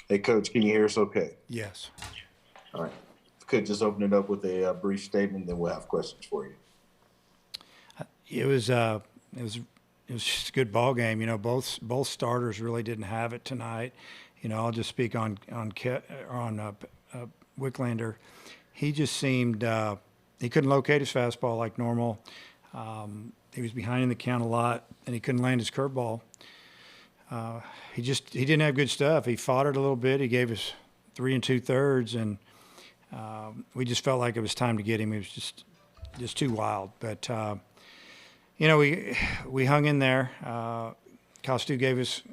Hey, Coach, can you hear us okay? Yes. All right. If you could just open it up with a brief statement, then we'll have questions for you. It was it was it was just a good ball game. Both starters really didn't have it tonight. I'll just speak on Wicklander. He just seemed he couldn't locate his fastball like normal. He was behind in the count a lot, and he couldn't land his curveball. He didn't have good stuff. He fought it a little bit. He gave us 3 2/3, and we just felt like it was time to get him. He was just too wild, but. We hung in there. Costu gave us,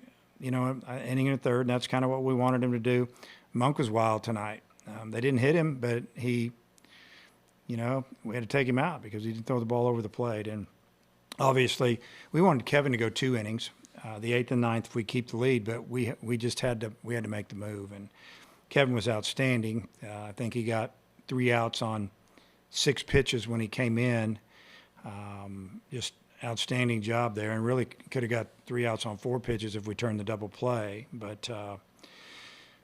an inning and a third, and that's kind of what we wanted him to do. Monk was wild tonight. They didn't hit him, but we had to take him out because he didn't throw the ball over the plate. And obviously, we wanted Kevin to go 2 innings, the eighth and ninth, if we keep the lead. But we just had to make the move. And Kevin was outstanding. I think he got 3 outs on 6 pitches when he came in. Just outstanding job there, and really could have got 3 outs on 4 pitches if we turned the double play. But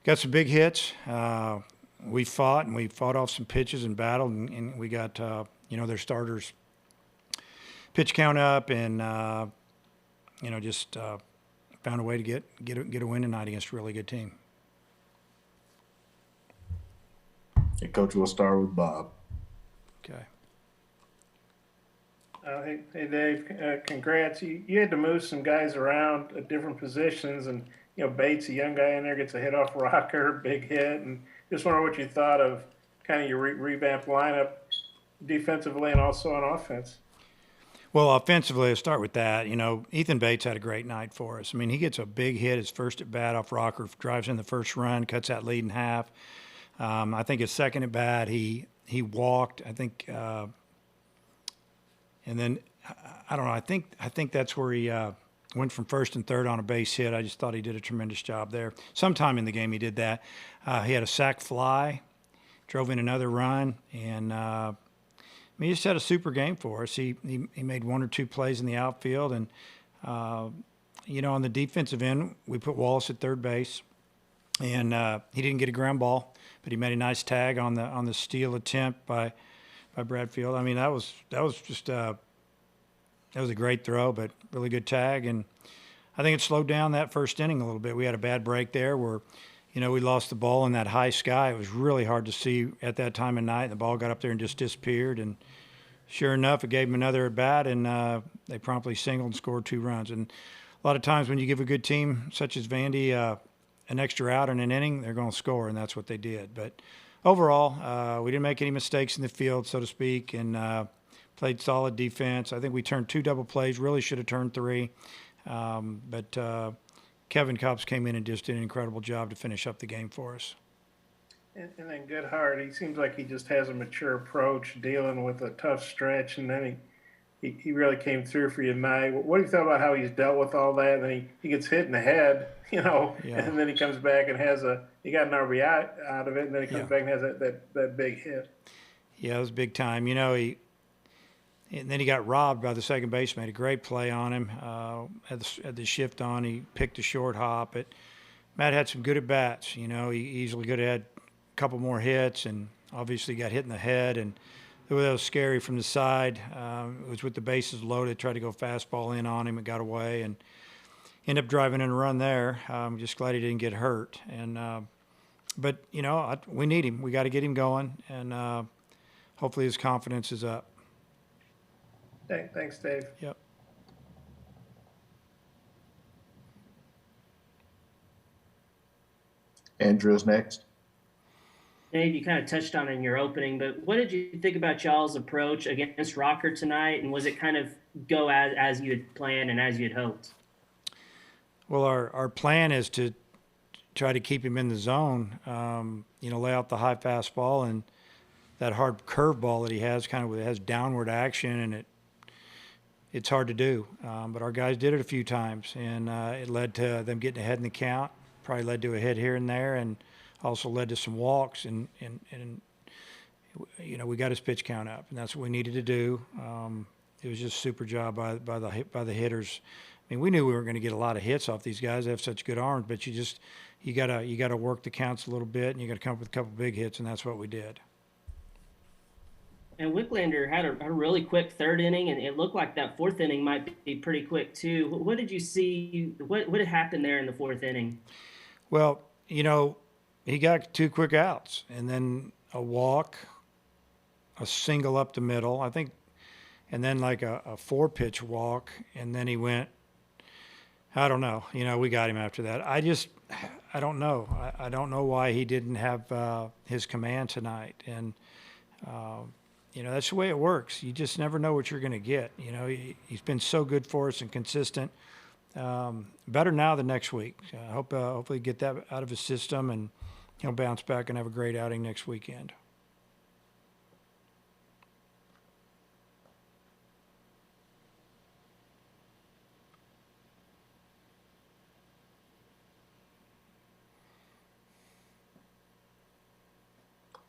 got some big hits. We fought off some pitches and battled, and we got their starters pitch count up, and just found a way to get a win tonight against a really good team. Hey, Coach, we'll start with Bob. Okay. Hey Dave, congrats. You had to move some guys around at different positions, and Bates, a young guy in there, gets a hit off Rocker, big hit, and just wonder what you thought of kind of your revamped lineup defensively and also on offense. Well, offensively, I'll start with that. Ethan Bates had a great night for us. I mean, he gets a big hit, his first at bat off Rocker, drives in the first run, cuts that lead in half. I think his second at bat, he walked. I think. And then I don't know. I think that's where he went from first and third on a base hit. I just thought he did a tremendous job there. Sometime in the game he did that. He had a sac fly, drove in another run, and he just had a super game for us. He made 1 or 2 plays in the outfield, and on the defensive end we put Wallace at third base, and he didn't get a ground ball, but he made a nice tag on the steal attempt by Bradfield. I mean, that was just that was a great throw, but really good tag. And I think it slowed down that first inning a little bit. We had a bad break there where, we lost the ball in that high sky. It was really hard to see at that time of night. The ball got up there and just disappeared. And sure enough, it gave them another at bat, and they promptly singled and scored 2 runs. And a lot of times when you give a good team such as Vandy an extra out in an inning, they're going to score, and that's what they did. But overall, we didn't make any mistakes in the field, so to speak, and played solid defense. I think we turned 2 double plays, really should have turned 3. But Kevin Copps came in and just did an incredible job to finish up the game for us. And then Goodheart, he seems like he just has a mature approach dealing with a tough stretch, and then he really came through for you tonight. What do you thought about how he's dealt with all that? And then he gets hit in the head, Yeah. and then he comes back and he got an RBI out of it, and then he comes back and has that big hit. Yeah, it was big time. And then he got robbed by the second baseman. Made a great play on him. Had the shift on. He picked a short hop. But Matt had some good at bats. He easily could have had a couple more hits, and obviously got hit in the head. And that was scary from the side. It was with the bases loaded. Tried to go fastball in on him. It got away and ended up driving in a run there. I'm just glad he didn't get hurt. And but we need him. We got to get him going, and hopefully his confidence is up. Thanks, Dave. Yep. Andrew's next. Dave, you kind of touched on it in your opening, but what did you think about y'all's approach against Rocker tonight, and was it kind of go as you had planned and as you had hoped? Well, our plan is to try to keep him in the zone, lay out the high fastball and that hard curveball that he has, it has downward action, and it's hard to do. But our guys did it a few times, and it led to them getting ahead in the count, probably led to a hit here and there, and also led to some walks, and we got his pitch count up, and that's what we needed to do. It was just a super job by the hitters, I mean, we knew we weren't going to get a lot of hits off these guys. They have such good arms, but you gotta work the counts a little bit, and you got to come up with a couple big hits, and that's what we did. And Wicklander had a really quick third inning, and it looked like that fourth inning might be pretty quick too. What did you see? What had happened there in the fourth inning? Well, he got 2 quick outs, and then a walk, a single up the middle, I think, and then like a 4-pitch walk, and then he went. I don't know. We got him after that. I don't know. I don't know why he didn't have his command tonight, and that's the way it works. You just never know what you're going to get. He's been so good for us and consistent. Better now than next week. Hopefully get that out of his system, and he'll bounce back and have a great outing next weekend.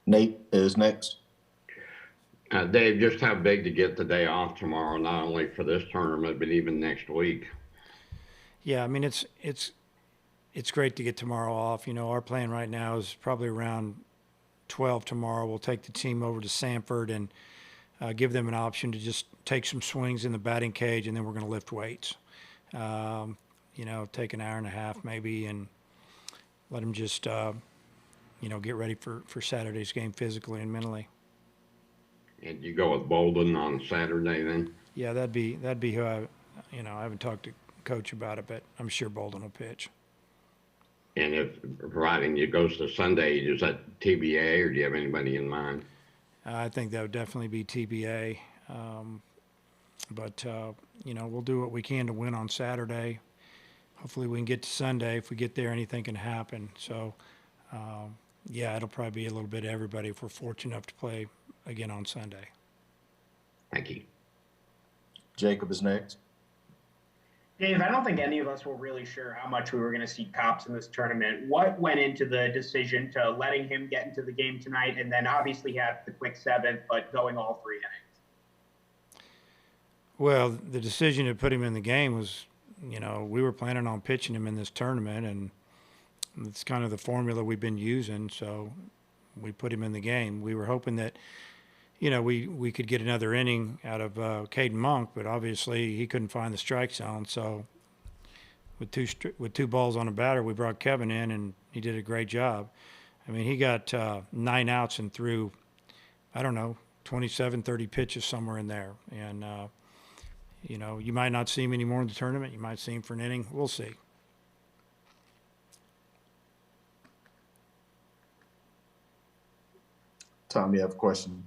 Nate is next. Dave, just how big to get the day off tomorrow, not only for this tournament, but even next week? Yeah, I mean, it's great to get tomorrow off. Our plan right now is probably around 12 tomorrow. We'll take the team over to Sanford and give them an option to just take some swings in the batting cage, and then we're going to lift weights. Take an hour and a half maybe, and let them just get ready for Saturday's game physically and mentally. And you go with Bolden on Saturday then? Yeah, that'd be who I haven't talked to Coach about it, but I'm sure Bolden will pitch. And if providing you goes to Sunday, is that TBA, or do you have anybody in mind? I think that would definitely be TBA. But we'll do what we can to win on Saturday. Hopefully we can get to Sunday. If we get there, anything can happen. So, it'll probably be a little bit of everybody if we're fortunate enough to play again on Sunday. Thank you. Jacob is next. Dave, I don't think any of us were really sure how much we were going to see Cops in this tournament. What went into the decision to letting him get into the game tonight, and then obviously have the quick 7th, but going all 3 innings? Well, the decision to put him in the game was, we were planning on pitching him in this tournament, and it's kind of the formula we've been using, so we put him in the game. We were hoping that, we could get another inning out of Caden Monk, but obviously he couldn't find the strike zone. So with two balls on a batter, we brought Kevin in, and he did a great job. I mean, he got 9 outs and threw, 27, 30 pitches somewhere in there. And, you might not see him anymore in the tournament. You might see him for an inning. We'll see. Tom, you have a question?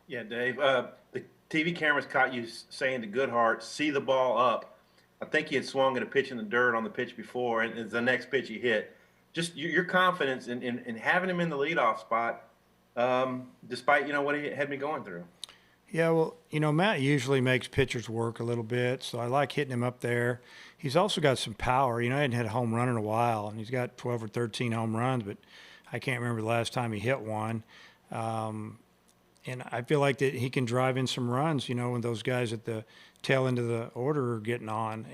Yeah, Dave. The TV cameras caught you saying to Goodheart, see the ball up. I think he had swung at a pitch in the dirt on the pitch before, and it's the next pitch he hit. Just your confidence in having him in the leadoff spot, despite what he had been going through. Yeah, well, Matt usually makes pitchers work a little bit, so I like hitting him up there. He's also got some power. He hadn't had a home run in a while, and he's got 12 or 13 home runs, but I can't remember the last time he hit one. And I feel like that he can drive in some runs, when those guys at the tail end of the order are getting on.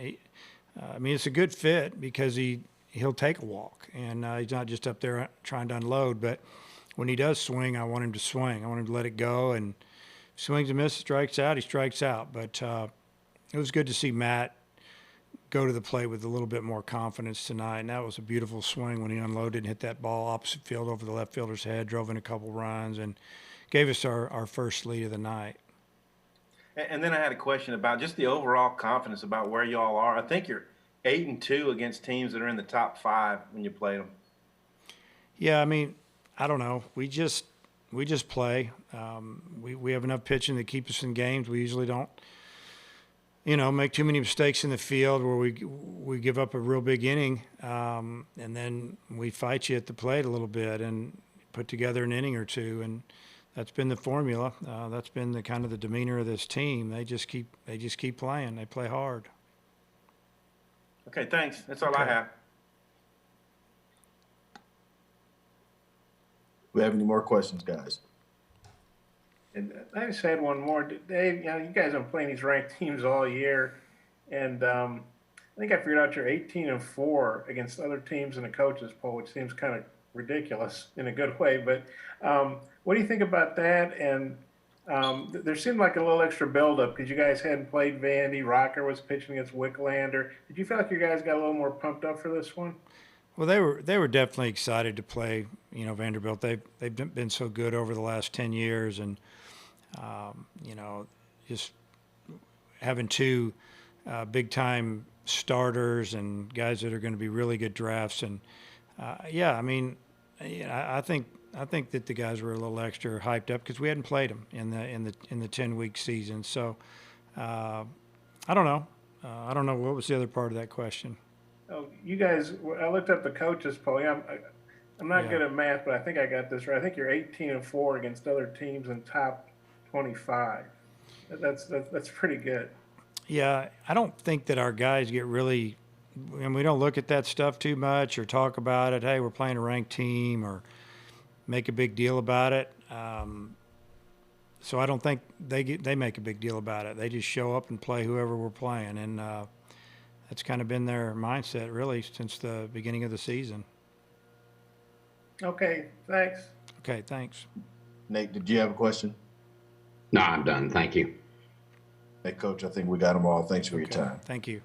It's a good fit because he'll take a walk, and he's not just up there trying to unload. But when he does swing, I want him to swing. I want him to let it go, and swings and misses, strikes out, he strikes out. But it was good to see Matt go to the plate with a little bit more confidence tonight, and that was a beautiful swing when he unloaded and hit that ball opposite field over the left fielder's head, drove in a couple runs, and gave us our first lead of the night. And then I had a question about just the overall confidence about where y'all are. I think you're 8-2 against teams that are in the top 5 when you play them. Yeah, I don't know. We just play. We have enough pitching to keep us in games. We usually don't, make too many mistakes in the field where we give up a real big inning, and then we fight you at the plate a little bit and put together an inning or two, and that's been the formula. That's been the kind of the demeanor of this team. They just keep playing. They play hard. Okay, thanks. That's all I have. We have any more questions, guys? And I just had one more. Dave, you guys have been playing these ranked teams all year, and I think I figured out you're 18-4 against other teams in the coaches poll, which seems kind of ridiculous in a good way. But what do you think about that? And there seemed like a little extra buildup because you guys hadn't played Vandy. Rocker was pitching against Wicklander. Did you feel like you guys got a little more pumped up for this one? Well, they were definitely excited to play. You know, Vanderbilt. They've been so good over the last 10 years, and you know, just having two big time starters and guys that are going to be really good drafts. And yeah, I mean, I think that the guys were a little extra hyped up because we hadn't played them in the 10-week season. So I don't know. I don't know what was the other part of that question. Oh, you guys, I looked up the coaches poll. Yeah, I'm not Yeah. good at math, but I think I got this right. I think you're 18-4 against other teams in top 25. That's pretty good. Yeah, I don't think that our guys get really, and we don't look at that stuff too much or talk about it. Hey, we're playing a ranked team or make a big deal about it. So I don't think they make a big deal about it. They just show up and play whoever we're playing, and that's kind of been their mindset really since the beginning of the season. Okay, thanks. Okay, thanks. Nate, did you have a question? No, I'm done. Thank you. Hey, Coach, I think we got them all. Thanks for your Okay, time. thank you.